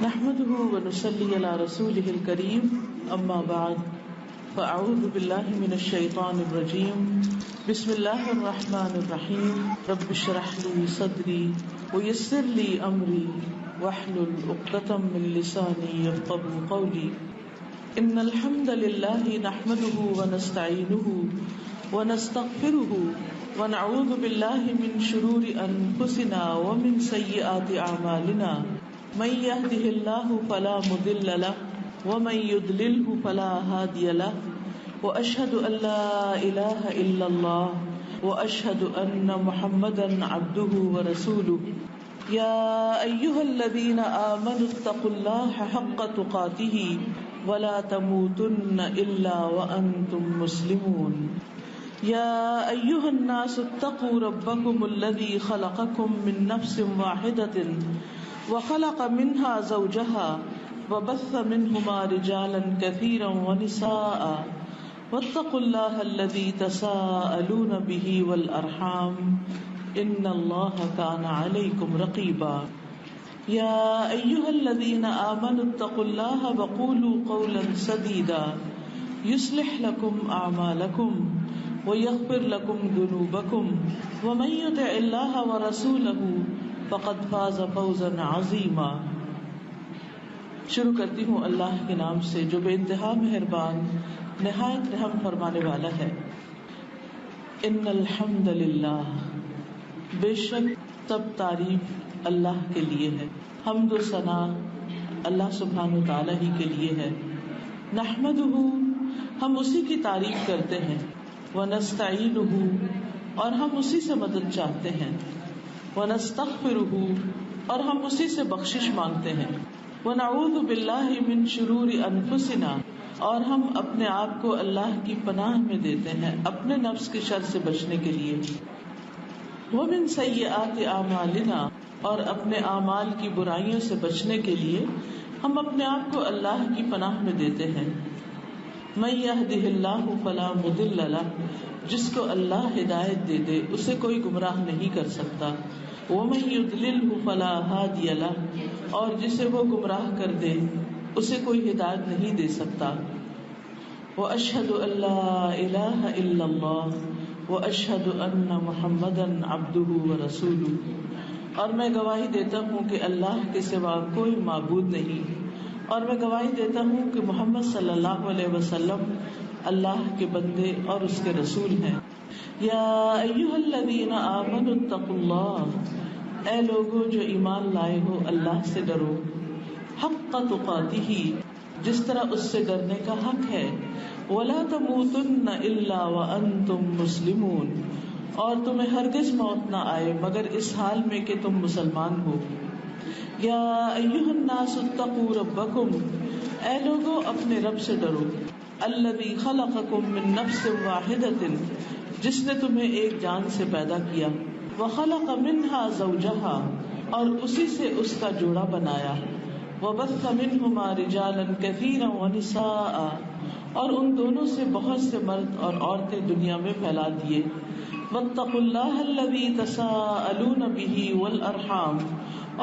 نحمده ونصلي على رسوله الكريم اما بعد فاعوذ بالله من الشيطان الرجيم بسم الله الرحمن الرحيم رب اشرح لي صدري ويسر لي امري واحلل عقدة من لساني يفقهوا قولي ان الحمد لله نحمده ونستعينه ونستغفره ونعوذ بالله من شرور انفسنا ومن سيئات اعمالنا من يهده الله فلا مضل له ومن يضلله فلا هادي له واشهد ان لا اله الا الله واشهد ان محمدا عبده ورسوله يا ايها الذين امنوا اتقوا الله حق تقاته ولا تموتن الا وانتم مسلمون يا ايها الناس اتقوا ربكم الذي خلقكم من نفس واحدة وخلق منها زوجها وبث منهما رجالا كثيرا ونساء واتقوا الله الذي تساءلون به والأرحام إن الله كان عليكم رقيبا يا أيها الذين آمنوا اتقوا الله وقولوا قولا سديدا يصلح لكم أعمالكم ويغفر لكم ذنوبكم ومن يطع الله ورسوله فقد فاز فوزا عظیما. شروع کرتی ہوں اللہ کے نام سے جو بے انتہا مہربان نہایت رحم فرمانے والا ہے. ان الحمد للہ، بے شک سب تعریف اللہ کے لیے ہے، حمد و ثنا اللہ سبحانہ و تعالی ہی کے لیے ہے. نحمدہ، ہم اسی کی تعریف کرتے ہیں. ونستعینہ، اور ہم اسی سے مدد چاہتے ہیں. ونستغفرہ، اور ہم اسی سے بخشش مانگتے ہیں. ونعوذ باللہ من شرور انفسنا، اور ہم اپنے آپ کو اللہ کی پناہ میں دیتے ہیں اپنے نفس کے شر سے بچنے کے لیے. ومن سیئات اعمالنا، اور اپنے اعمال کی برائیوں سے بچنے کے لیے ہم اپنے آپ کو اللہ کی پناہ میں دیتے ہیں. من یہدہ اللہ فلا مضل لہ، جس کو اللہ ہدایت دے دے اسے کوئی گمراہ نہیں کر سکتا. ومن یضللہ فلا ہادی لہ، اور جسے وہ گمراہ کر دے اسے کوئی ہدایت نہیں دے سکتا. واشہد ان لا الہ الا اللہ واشہد ان محمدا عبدہ ورسولہ، اور میں گواہی دیتا ہوں کہ اللہ کے سوا کوئی معبود نہیں، اور میں گواہی دیتا ہوں کہ محمد صلی اللہ علیہ وسلم اللہ کے بندے اور اس کے رسول ہیں. یا ایھا الذین آمنوا اتقوا اللہ، اے لوگو جو ایمان لائے ہو اللہ سے ڈرو. حق تقاتہ، جس طرح اس سے ڈرنے کا حق ہے. ولا تموتن الا وانتم مسلمون، اور تمہیں ہرگز موت نہ آئے مگر اس حال میں کہ تم مسلمان ہو. یا ایھا الناس اتقوا ربکم، اے لوگو اپنے رب سے ڈرو. الذی خلقکم من نفس واحدۃ، جس نے تمہیں ایک جان سے پیدا کیا. وخلق منها زوجها، اور اسی سے اس کا جوڑا بنایا. وبث منهما رجالا كثيرا ونساء، اور ان دونوں سے بہت سے مرد اور عورتیں دنیا میں پھیلا دیے. واتقوا الله الذي تساءلون به والارحام،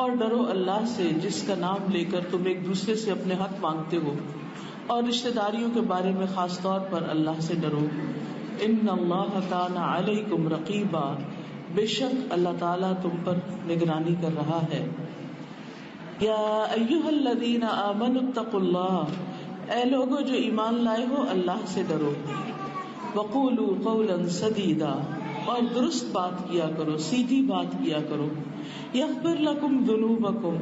اور ڈرو اللہ سے جس کا نام لے کر تم ایک دوسرے سے اپنے حق مانگتے ہو، اور رشتہ داریوں کے بارے میں خاص طور پر اللہ سے ڈرو. ان اللہ کان علیکم رقیبا، بے شک اللہ تعالیٰ تم پر نگرانی کر رہا ہے. یا ایھا الذین آمنوا اتقوا اللہ، اے لوگو جو ایمان لائے ہو اللہ سے ڈرو. وقولوا قولا سدیدا، اور درست بات کیا کرو، سیدھی بات کیا کرو. یغفر لکم ذنوبکم،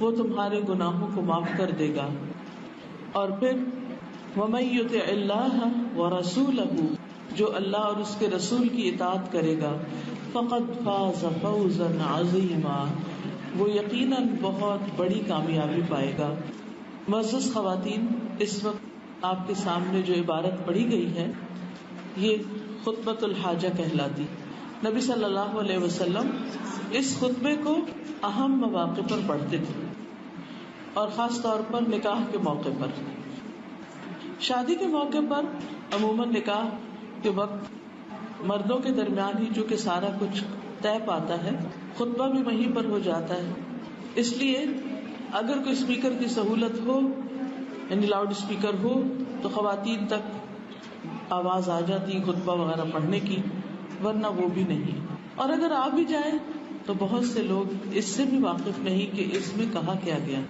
وہ تمہارے گناہوں کو معاف کر دے گا. اور پھر ومن یطع اللہ ورسولہ، جو اللہ اور اس کے رسول کی اطاعت کرے گا. فقد فاز فوزا عظیما، وہ یقیناً بہت بڑی کامیابی پائے گا. معزز خواتین، اس وقت آپ کے سامنے جو عبارت پڑھی گئی ہے یہ خطبۃ الحاجہ کہلاتی. نبی صلی اللہ علیہ وسلم اس خطبے کو اہم مواقع پر پڑھتے تھے، اور خاص طور پر نکاح کے موقع پر. شادی کے موقع پر عموماً نکاح کے وقت مردوں کے درمیان ہی چونکہ سارا کچھ طے پاتا ہے، خطبہ بھی وہیں پر ہو جاتا ہے، اس لیے اگر کوئی اسپیکر کی سہولت ہو یعنی لاؤڈ اسپیکر ہو تو خواتین تک آواز آ جاتی خطبہ وغیرہ پڑھنے کی، ورنہ وہ بھی نہیں. اور اگر آ بھی جائے تو بہت سے لوگ اس سے بھی واقف نہیں کہ اس میں کہا کیا گیا.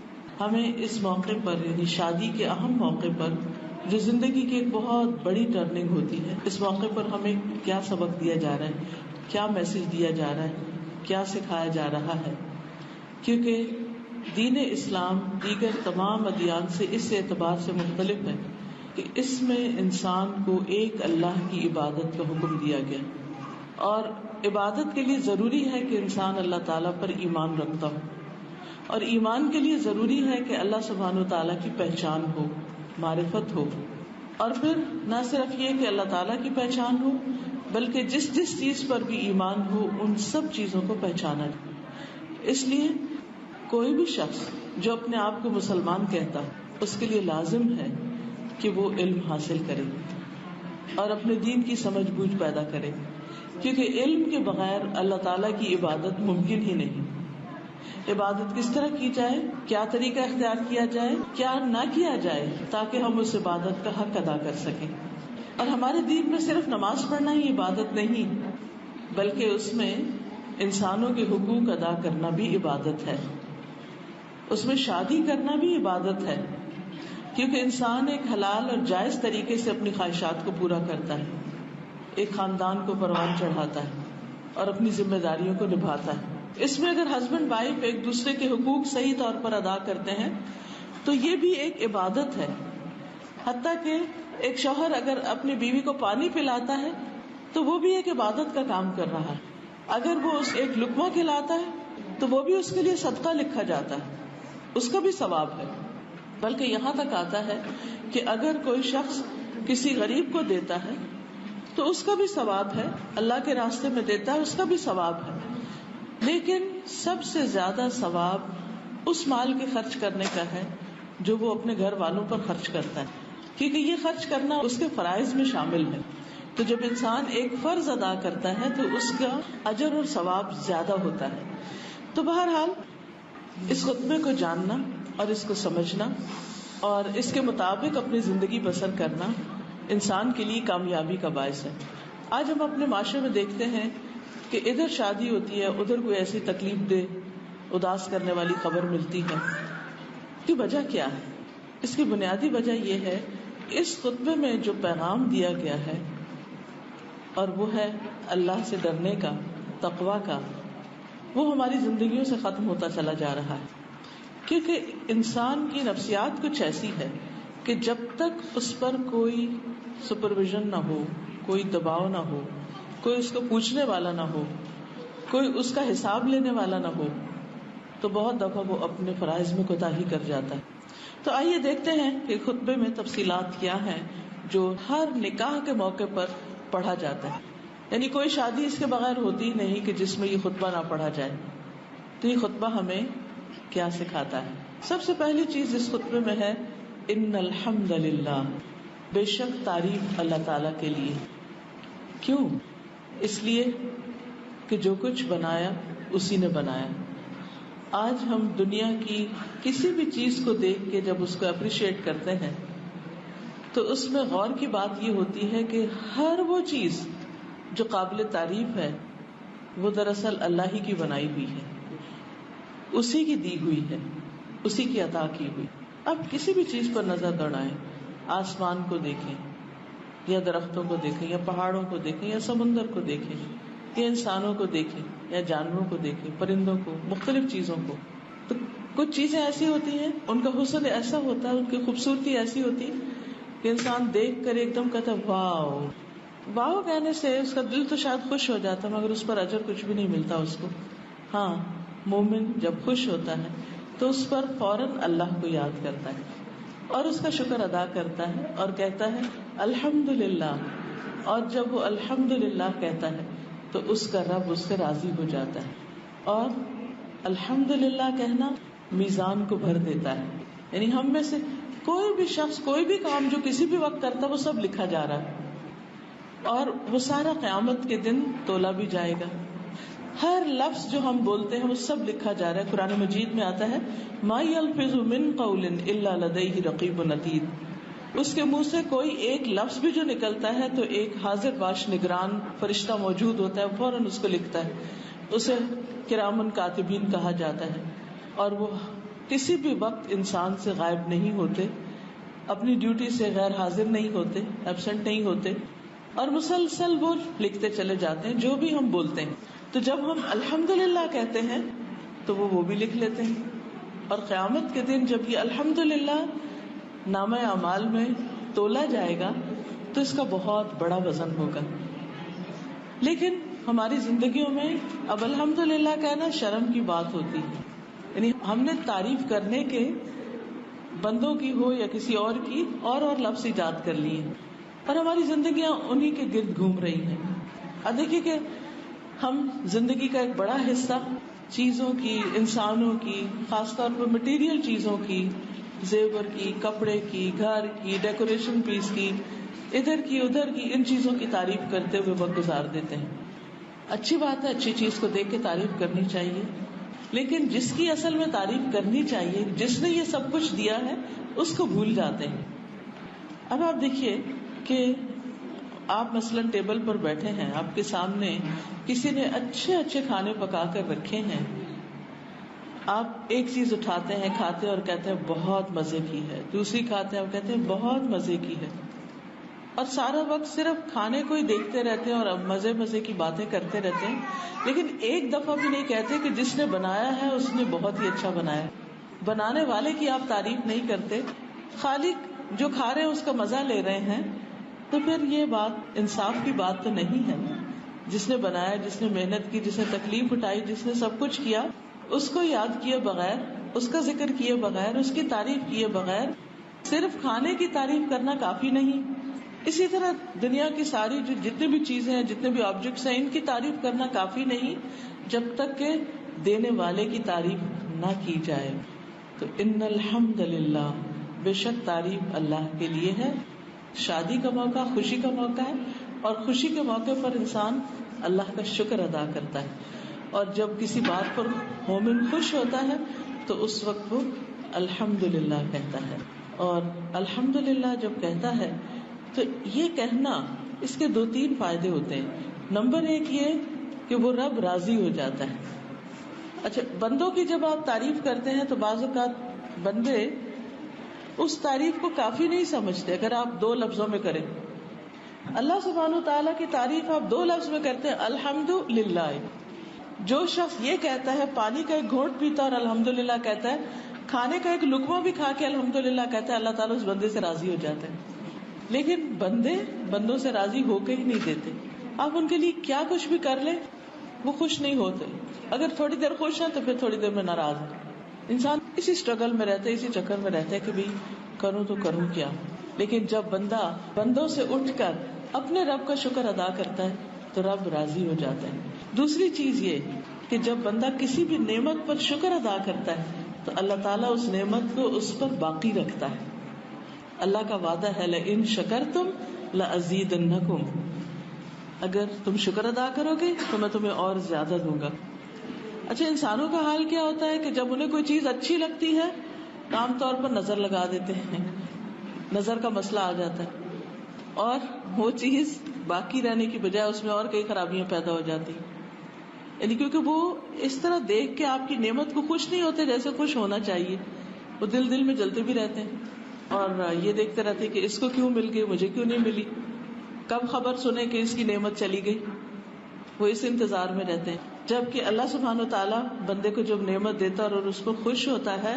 ہمیں اس موقع پر یعنی شادی کے اہم موقع پر جو زندگی کی ایک بہت بڑی ٹرننگ ہوتی ہے، اس موقع پر ہمیں کیا سبق دیا جا رہا ہے، کیا میسج دیا جا رہا ہے، کیا سکھایا جا رہا ہے. کیونکہ دین اسلام دیگر تمام ادیان سے اس اعتبار سے مختلف ہے کہ اس میں انسان کو ایک اللہ کی عبادت کا حکم دیا گیا، اور عبادت کے لیے ضروری ہے کہ انسان اللہ تعالیٰ پر ایمان رکھتا ہو، اور ایمان کے لیے ضروری ہے کہ اللہ سبحانہ وتعالیٰ کی پہچان ہو، معرفت ہو. اور پھر نہ صرف یہ کہ اللہ تعالیٰ کی پہچان ہو بلکہ جس جس چیز پر بھی ایمان ہو ان سب چیزوں کو پہچانا جائے. اس لیے کوئی بھی شخص جو اپنے آپ کو مسلمان کہتا ہے اس کے لیے لازم ہے کہ وہ علم حاصل کرے اور اپنے دین کی سمجھ بوجھ پیدا کرے، کیونکہ علم کے بغیر اللہ تعالیٰ کی عبادت ممکن ہی نہیں. عبادت کس طرح کی جائے، کیا طریقہ اختیار کیا جائے، کیا نہ کیا جائے تاکہ ہم اس عبادت کا حق ادا کر سکیں. اور ہمارے دین میں صرف نماز پڑھنا ہی عبادت نہیں بلکہ اس میں انسانوں کے حقوق ادا کرنا بھی عبادت ہے، اس میں شادی کرنا بھی عبادت ہے، کیونکہ انسان ایک حلال اور جائز طریقے سے اپنی خواہشات کو پورا کرتا ہے، ایک خاندان کو پروان چڑھاتا ہے اور اپنی ذمہ داریوں کو نبھاتا ہے. اس میں اگر ہسبینڈ وائف ایک دوسرے کے حقوق صحیح طور پر ادا کرتے ہیں تو یہ بھی ایک عبادت ہے. حتیٰ کہ ایک شوہر اگر اپنی بیوی کو پانی پلاتا ہے تو وہ بھی ایک عبادت کا کام کر رہا ہے. اگر وہ ایک لقمہ کھلاتا ہے تو وہ بھی اس کے لیے صدقہ لکھا جاتا ہے، اس کا بھی ثواب ہے. بلکہ یہاں تک آتا ہے کہ اگر کوئی شخص کسی غریب کو دیتا ہے تو اس کا بھی ثواب ہے، اللہ کے راستے میں دیتا ہے اس کا بھی ثواب ہے. لیکن سب سے زیادہ ثواب اس مال کے خرچ کرنے کا ہے جو وہ اپنے گھر والوں پر خرچ کرتا ہے، کیونکہ یہ خرچ کرنا اس کے فرائض میں شامل ہے. تو جب انسان ایک فرض ادا کرتا ہے تو اس کا اجر اور ثواب زیادہ ہوتا ہے. تو بہرحال اس خطبے کو جاننا اور اس کو سمجھنا اور اس کے مطابق اپنی زندگی بسر کرنا انسان کے لیے کامیابی کا باعث ہے. آج ہم اپنے معاشرے میں دیکھتے ہیں کہ ادھر شادی ہوتی ہے، ادھر کوئی ایسی تکلیف دہ اداس کرنے والی خبر ملتی ہے. کی وجہ کیا ہے؟ اس کی بنیادی وجہ یہ ہے اس خطبے میں جو پیغام دیا گیا ہے اور وہ ہے اللہ سے ڈرنے کا، تقویٰ کا، وہ ہماری زندگیوں سے ختم ہوتا چلا جا رہا ہے. کیونکہ انسان کی نفسیات کچھ ایسی ہے کہ جب تک اس پر کوئی سپرویژن نہ ہو، کوئی دباؤ نہ ہو، کوئی اس کو پوچھنے والا نہ ہو، کوئی اس کا حساب لینے والا نہ ہو، تو بہت دفعہ وہ اپنے فرائض میں کوتاہی کر جاتا ہے. تو آئیے دیکھتے ہیں کہ خطبے میں تفصیلات کیا ہیں جو ہر نکاح کے موقع پر پڑھا جاتا ہے. یعنی کوئی شادی اس کے بغیر ہوتی نہیں کہ جس میں یہ خطبہ نہ پڑھا جائے. تو یہ خطبہ ہمیں کیا سکھاتا ہے؟ سب سے پہلی چیز اس خطبے میں ہے ان الحمد للہ، بے شک تعریف اللہ تعالی کے لیے. کیوں؟ اس لیے کہ جو کچھ بنایا اسی نے بنایا. آج ہم دنیا کی کسی بھی چیز کو دیکھ کے جب اس کو اپریشیٹ کرتے ہیں تو اس میں غور کی بات یہ ہوتی ہے کہ ہر وہ چیز جو قابل تعریف ہے وہ دراصل اللہ ہی کی بنائی ہوئی ہے، اسی کی دی ہوئی ہے، اسی کی عطا کی ہوئی. اب کسی بھی چیز پر نظر دوڑائیں، آسمان کو دیکھیں یا درختوں کو دیکھیں یا پہاڑوں کو دیکھیں یا سمندر کو دیکھیں یا انسانوں کو دیکھیں یا جانوروں کو دیکھیں، پرندوں کو، مختلف چیزوں کو. تو کچھ چیزیں ایسی ہوتی ہیں، ان کا حسن ایسا ہوتا ہے، ان کی خوبصورتی ایسی ہوتی ہے کہ انسان دیکھ کر ایک دم کہتا ہے واو. واو کہنے سے اس کا دل تو شاید خوش ہو جاتا مگر اس پر اجر کچھ بھی نہیں ملتا اس کو. ہاں، مومن جب خوش ہوتا ہے تو اس پر فوراً اللہ کو یاد کرتا ہے اور اس کا شکر ادا کرتا ہے اور کہتا ہے الحمدللہ. اور جب وہ الحمدللہ کہتا ہے تو اس کا رب اس سے راضی ہو جاتا ہے. اور الحمدللہ کہنا میزان کو بھر دیتا ہے. یعنی ہم میں سے کوئی بھی شخص کوئی بھی کام جو کسی بھی وقت کرتا ہے وہ سب لکھا جا رہا ہے اور وہ سارا قیامت کے دن تولا بھی جائے گا. ہر لفظ جو ہم بولتے ہیں وہ سب لکھا جا رہا ہے. قرآن مجید میں آتا ہے ما یلفظ من قول الا لدیہ رقیب عتید. اس کے منہ سے کوئی ایک لفظ بھی جو نکلتا ہے تو ایک حاضر باش نگران فرشتہ موجود ہوتا ہے, فوراً اس کو لکھتا ہے. اسے کرامن کاتبین کہا جاتا ہے, اور وہ کسی بھی وقت انسان سے غائب نہیں ہوتے, اپنی ڈیوٹی سے غیر حاضر نہیں ہوتے, ایبسنٹ نہیں ہوتے, اور مسلسل وہ لکھتے چلے جاتے ہیں جو بھی ہم بولتے ہیں. تو جب ہم الحمدللہ کہتے ہیں تو وہ بھی لکھ لیتے ہیں, اور قیامت کے دن جب یہ الحمدللہ نامہ اعمال میں تولا جائے گا تو اس کا بہت بڑا وزن ہوگا. لیکن ہماری زندگیوں میں اب الحمدللہ کہنا شرم کی بات ہوتی ہے, یعنی ہم نے تعریف کرنے کے بندوں کی ہو یا کسی اور کی اور لفظ ایجاد کر لیے, اور ہماری زندگیاں انہی کے گرد گھوم رہی ہیں. اب دیکھیے کہ ہم زندگی کا ایک بڑا حصہ چیزوں کی, انسانوں کی, خاص طور پر مٹیریل چیزوں کی, زیور کی, کپڑے کی, گھر کی, ڈیکوریشن پیس کی, ادھر کی ادھر کی, ان چیزوں کی تعریف کرتے ہوئے وقت گزار دیتے ہیں. اچھی بات ہے, اچھی چیز کو دیکھ کے تعریف کرنی چاہیے, لیکن جس کی اصل میں تعریف کرنی چاہیے, جس نے یہ سب کچھ دیا ہے, اس کو بھول جاتے ہیں. اب آپ دیکھیے کہ آپ مثلاً ٹیبل پر بیٹھے ہیں, آپ کے سامنے کسی نے اچھے اچھے کھانے پکا کر رکھے ہیں, آپ ایک چیز اٹھاتے ہیں, کھاتے ہیں اور کہتے ہیں بہت مزے کی ہے, دوسری کھاتے ہیں اور کہتے ہیں بہت مزے کی ہے, اور سارا وقت صرف کھانے کو ہی دیکھتے رہتے ہیں اور مزے مزے کی باتیں کرتے رہتے ہیں, لیکن ایک دفعہ بھی نہیں کہتے کہ جس نے بنایا ہے اس نے بہت ہی اچھا بنایا. بنانے والے کی آپ تعریف نہیں کرتے, خالق جو کھا رہے ہیں اس کا مزہ لے رہے ہیں, تو پھر یہ بات انصاف کی بات تو نہیں ہے. جس نے بنایا, جس نے محنت کی, جس نے تکلیف اٹھائی, جس نے سب کچھ کیا, اس کو یاد کیے بغیر, اس کا ذکر کیے بغیر, اس کی تعریف کیے بغیر صرف کھانے کی تعریف کرنا کافی نہیں. اسی طرح دنیا کی ساری جتنی بھی چیزیں ہیں, جتنے بھی آبجیکٹس ہیں, ان کی تعریف کرنا کافی نہیں جب تک کہ دینے والے کی تعریف نہ کی جائے. تو ان الحمدللہ, بے شک تعریف اللہ کے لیے ہے. شادی کا موقع خوشی کا موقع ہے, اور خوشی کے موقع پر انسان اللہ کا شکر ادا کرتا ہے, اور جب کسی بات پر مومن خوش ہوتا ہے تو اس وقت وہ الحمدللہ کہتا ہے. اور الحمدللہ جب کہتا ہے تو یہ کہنا, اس کے 2-3 فائدے ہوتے ہیں. نمبر 1 یہ کہ وہ رب راضی ہو جاتا ہے. اچھا, بندوں کی جب آپ تعریف کرتے ہیں تو بعض اوقات بندے اس تعریف کو کافی نہیں سمجھتے. اگر آپ 2 لفظوں میں کریں, اللہ سبحانہ تعالیٰ کی تعریف آپ 2 لفظ میں کرتے ہیں الحمدللہ. جو شخص یہ کہتا ہے, پانی کا ایک گھونٹ پیتا اور الحمدللہ کہتا ہے, کھانے کا ایک لقمہ بھی کھا کے الحمدللہ کہتا ہے, اللہ تعالیٰ اس بندے سے راضی ہو جاتے ہیں. لیکن بندے بندوں سے راضی ہو کے ہی نہیں دیتے. آپ ان کے لیے کیا کچھ بھی کر لیں وہ خوش نہیں ہوتے. اگر تھوڑی دیر خوش ہیں تو پھر تھوڑی دیر میں ناراض ہیں. انسان اسی اسٹرگل میں رہتا ہے, اسی چکر میں رہتا ہے کہ بھائی کروں تو کروں کیا. لیکن جب بندہ بندوں سے اٹھ کر اپنے رب کا شکر ادا کرتا ہے تو رب راضی ہو جاتا ہے. دوسری چیز یہ کہ جب بندہ کسی بھی نعمت پر شکر ادا کرتا ہے تو اللہ تعالیٰ اس نعمت کو اس پر باقی رکھتا ہے. اللہ کا وعدہ ہے لئن شکرتم لأزیدنکم, اگر تم شکر ادا کرو گے تو میں تمہیں اور زیادہ دوں گا. اچھا, انسانوں کا حال کیا ہوتا ہے کہ جب انہیں کوئی چیز اچھی لگتی ہے تو عام طور پر نظر لگا دیتے ہیں, نظر کا مسئلہ آ جاتا ہے, اور وہ چیز باقی رہنے کی بجائے اس میں اور کئی خرابیاں پیدا ہو جاتی ہیں. یعنی کیونکہ وہ اس طرح دیکھ کے آپ کی نعمت کو خوش نہیں ہوتے جیسے خوش ہونا چاہیے. وہ دل میں جلتے بھی رہتے ہیں اور یہ دیکھتے رہتے کہ اس کو کیوں مل گئی, مجھے کیوں نہیں ملی, کب خبر سنے کہ اس کی نعمت چلی گئی. وہ اس انتظار میں رہتے ہیں. جبکہ اللہ سبحانہ و تعالیٰ بندے کو جب نعمت دیتا ہے اور اس کو خوش ہوتا ہے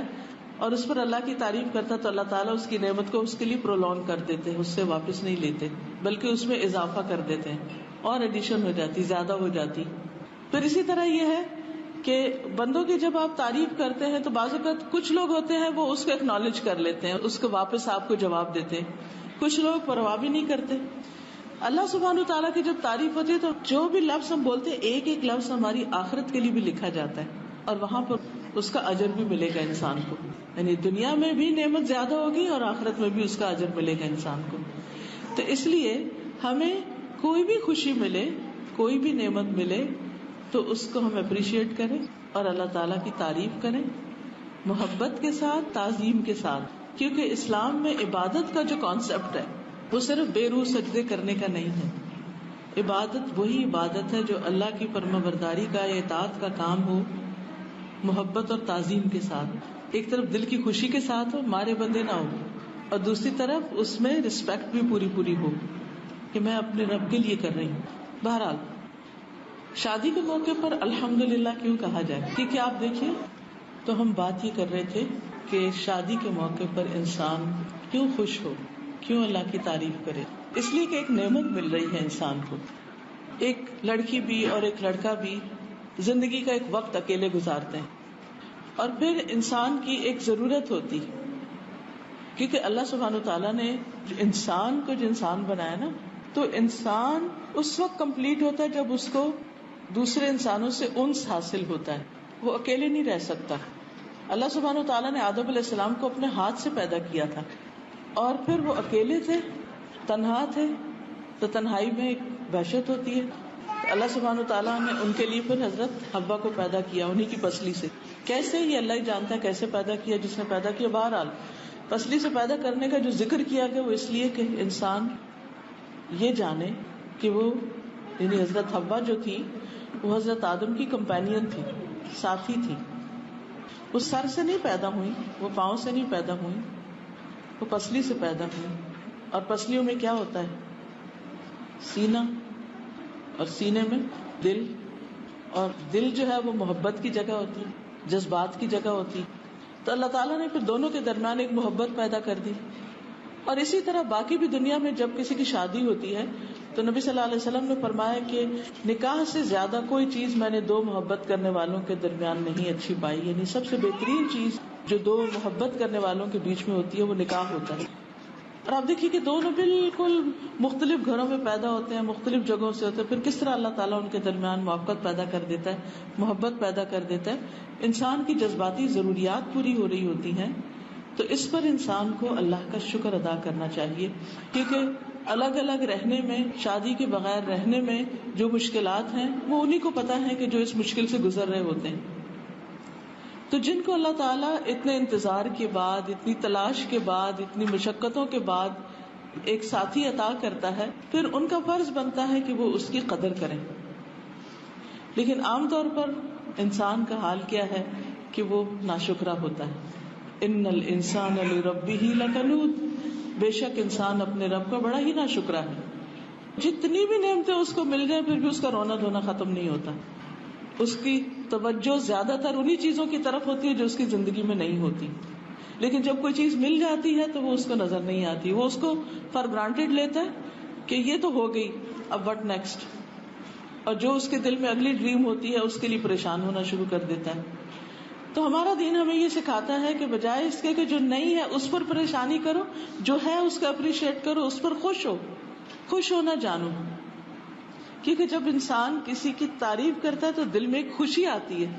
اور اس پر اللہ کی تعریف کرتا ہے تو اللہ تعالیٰ اس کی نعمت کو اس کے لیے پرولونگ کر دیتے ہیں, اس سے واپس نہیں لیتے بلکہ اس میں اضافہ کر دیتے ہیں, اور ایڈیشن ہو جاتی, زیادہ ہو جاتی. پھر اسی طرح یہ ہے کہ بندوں کی جب آپ تعریف کرتے ہیں تو بعض اوقات کچھ لوگ ہوتے ہیں وہ اس کو ایکنالج کر لیتے ہیں, اس کو واپس آپ کو جواب دیتے ہیں. کچھ لوگ پرواہ بھی نہیں کرتے. اللہ سبحانہ تعالیٰ کی جب تعریف ہوتی ہے تو جو بھی لفظ ہم بولتے ہیں ایک ایک لفظ ہماری آخرت کے لیے بھی لکھا جاتا ہے, اور وہاں پر اس کا اجر بھی ملے گا انسان کو. یعنی دنیا میں بھی نعمت زیادہ ہوگی اور آخرت میں بھی اس کا اجر ملے گا انسان کو. تو اس لیے ہمیں کوئی بھی خوشی ملے, کوئی بھی نعمت ملے, تو اس کو ہم اپریشیٹ کریں اور اللہ تعالیٰ کی تعریف کریں محبت کے ساتھ، تعظیم کے ساتھ. کیونکہ اسلام میں عبادت کا جو کانسیپٹ ہے وہ صرف بے روح سجدے کرنے کا نہیں ہے. عبادت وہی عبادت ہے جو اللہ کی فرما برداری کا یا اطاعت کا کام ہو محبت اور تعظیم کے ساتھ. ایک طرف دل کی خوشی کے ساتھ ہو، مارے بندے نہ ہو، اور دوسری طرف اس میں رسپیکٹ بھی پوری ہو کہ میں اپنے رب کے لیے کر رہی ہوں. بہرحال شادی کے موقع پر الحمدللہ کیوں کہا جائے؟ کیونکہ آپ دیکھیے تو ہم بات یہ کر رہے تھے کہ شادی کے موقع پر انسان کیوں خوش ہو، کیوں اللہ کی تعریف کرے. اس لیے کہ ایک نعمت مل رہی ہے انسان کو. ایک لڑکی بھی اور ایک لڑکا بھی زندگی کا ایک وقت اکیلے گزارتے ہیں اور پھر انسان کی ایک ضرورت ہوتی، کیونکہ اللہ سبحانہ وتعالیٰ نے انسان کو جو انسان بنایا نا، تو انسان اس وقت کمپلیٹ ہوتا ہے جب اس کو دوسرے انسانوں سے انس حاصل ہوتا ہے. وہ اکیلے نہیں رہ سکتا. اللہ سبحانہ وتعالیٰ نے آدم علیہ السلام کو اپنے ہاتھ سے پیدا کیا تھا اور پھر وہ اکیلے تھے، تنہا تھے، تو تنہائی میں ایک وحشت ہوتی ہے. اللہ سبحانہ وتعالیٰ نے ان کے لیے پھر حضرت حوا کو پیدا کیا انہی کی پسلی سے. کیسے؟ یہ اللہ ہی جانتا ہے کیسے پیدا کیا، جس نے پیدا کیا. بہرحال پسلی سے پیدا کرنے کا جو ذکر کیا گیا وہ اس لیے کہ انسان یہ جانے کہ وہ یعنی حضرت حوا جو تھی وہ حضرت آدم کی کمپینین تھی، ساتھی تھی. وہ سر سے نہیں پیدا ہوئی، وہ پاؤں سے نہیں پیدا ہوئی، وہ پسلی سے پیدا ہوئی. اور پسلیوں میں کیا ہوتا ہے؟ سینہ، اور سینے میں دل، اور دل جو ہے وہ محبت کی جگہ ہوتی ہے، جذبات کی جگہ ہوتی. تو اللہ تعالیٰ نے پھر دونوں کے درمیان ایک محبت پیدا کر دی. اور اسی طرح باقی بھی دنیا میں جب کسی کی شادی ہوتی ہے تو نبی صلی اللہ علیہ وسلم نے فرمایا کہ نکاح سے زیادہ کوئی چیز میں نے دو محبت کرنے والوں کے درمیان نہیں اچھی پائی. یعنی سب سے بہترین چیز جو دو محبت کرنے والوں کے بیچ میں ہوتی ہے وہ نکاح ہوتا ہے. اور آپ دیکھیے کہ دونوں بالکل مختلف گھروں میں پیدا ہوتے ہیں، مختلف جگہوں سے ہوتے ہیں، پھر کس طرح اللہ تعالیٰ ان کے درمیان موافقت پیدا کر دیتا ہے، محبت پیدا کر دیتا ہے. انسان کی جذباتی ضروریات پوری ہو رہی ہوتی ہیں تو اس پر انسان کو اللہ کا شکر ادا کرنا چاہیے. کیونکہ الگ الگ رہنے میں، شادی کے بغیر رہنے میں جو مشکلات ہیں وہ انہی کو پتہ ہے کہ جو اس مشکل سے گزر رہے ہوتے ہیں. تو جن کو اللہ تعالیٰ اتنے انتظار کے بعد، اتنی تلاش کے بعد، اتنی مشقتوں کے بعد ایک ساتھی عطا کرتا ہے، پھر ان کا فرض بنتا ہے کہ وہ اس کی قدر کریں. لیکن عام طور پر انسان کا حال کیا ہے کہ وہ ناشکرا ہوتا ہے. ان الانسان لربہ لکنود، بے شک انسان اپنے رب کا بڑا ہی ناشکرا ہے. جتنی بھی نعمتیں اس کو مل جائیں پھر بھی اس کا رونا دھونا ختم نہیں ہوتا. اس کی توجہ زیادہ تر انہی چیزوں کی طرف ہوتی ہے جو اس کی زندگی میں نہیں ہوتی. لیکن جب کوئی چیز مل جاتی ہے تو وہ اس کو نظر نہیں آتی، وہ اس کو فار گرانٹیڈ لیتا ہے کہ یہ تو ہو گئی، اب وٹ نیکسٹ. اور جو اس کے دل میں اگلی ڈریم ہوتی ہے اس کے لیے پریشان ہونا شروع کر دیتا ہے. تو ہمارا دین ہمیں یہ سکھاتا ہے کہ بجائے اس کے کہ جو نہیں ہے اس پر پریشانی کرو، جو ہے اس کا اپریشیٹ کرو، اس پر خوش ہو، خوش ہونا جانو. کیونکہ جب انسان کسی کی تعریف کرتا ہے تو دل میں ایک خوشی آتی ہے،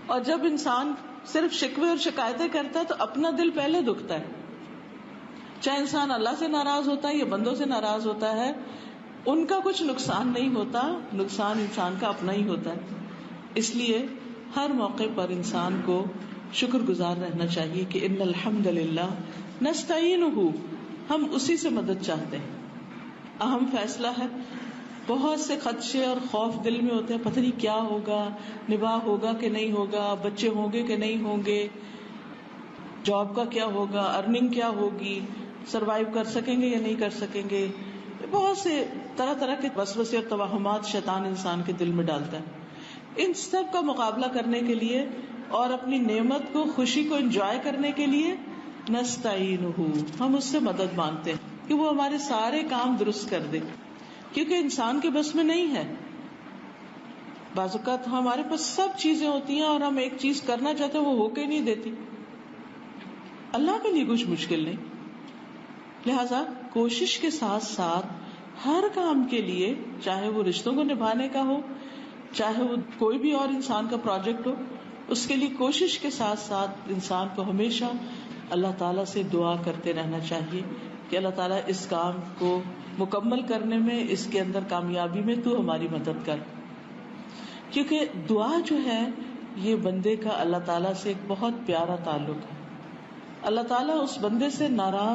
اور جب انسان صرف شکوے اور شکایتیں کرتا ہے تو اپنا دل پہلے دکھتا ہے. چاہے انسان اللہ سے ناراض ہوتا ہے یا بندوں سے ناراض ہوتا ہے، ان کا کچھ نقصان نہیں ہوتا، نقصان انسان کا اپنا ہی ہوتا ہے. اس لیے ہر موقع پر انسان کو شکر گزار رہنا چاہیے کہ ان الحمد للہ نستعینہ، ہم اسی سے مدد چاہتے ہیں. اہم فیصلہ ہے، بہت سے خدشے اور خوف دل میں ہوتے ہیں، پتہ نہیں کیا ہوگا، نباہ ہوگا کہ نہیں ہوگا، بچے ہوں گے کہ نہیں ہوں گے، جاب کا کیا ہوگا، ارننگ کیا ہوگی، سروائیو کر سکیں گے یا نہیں کر سکیں گے. بہت سے طرح طرح کے وسوسے اور توہمات شیطان انسان کے دل میں ڈالتا ہے. ان سب کا مقابلہ کرنے کے لیے اور اپنی نعمت کو، خوشی کو انجوائے کرنے کے لیے نستعینہ، ہم اس سے مدد مانگتے ہیں کہ وہ ہمارے سارے کام درست کر دے. کیونکہ انسان کے بس میں نہیں ہے. بعض اوقات ہمارے پاس سب چیزیں ہوتی ہیں اور ہم ایک چیز کرنا چاہتے ہیں وہ ہو کے نہیں دیتی. اللہ کے لیے کچھ مشکل نہیں. لہذا کوشش کے ساتھ ساتھ ہر کام کے لیے، چاہے وہ رشتوں کو نبھانے کا ہو، چاہے وہ کوئی بھی اور انسان کا پروجیکٹ ہو، اس کے لیے کوشش کے ساتھ ساتھ انسان کو ہمیشہ اللہ تعالیٰ سے دعا کرتے رہنا چاہیے کہ اللہ تعالیٰ اس کام کو مکمل کرنے میں، اس کے اندر کامیابی میں تو ہماری مدد کر. کیونکہ دعا جو ہے یہ بندے کا اللہ تعالیٰ سے ایک بہت پیارا تعلق ہے. اللہ تعالیٰ اس بندے سے ناراض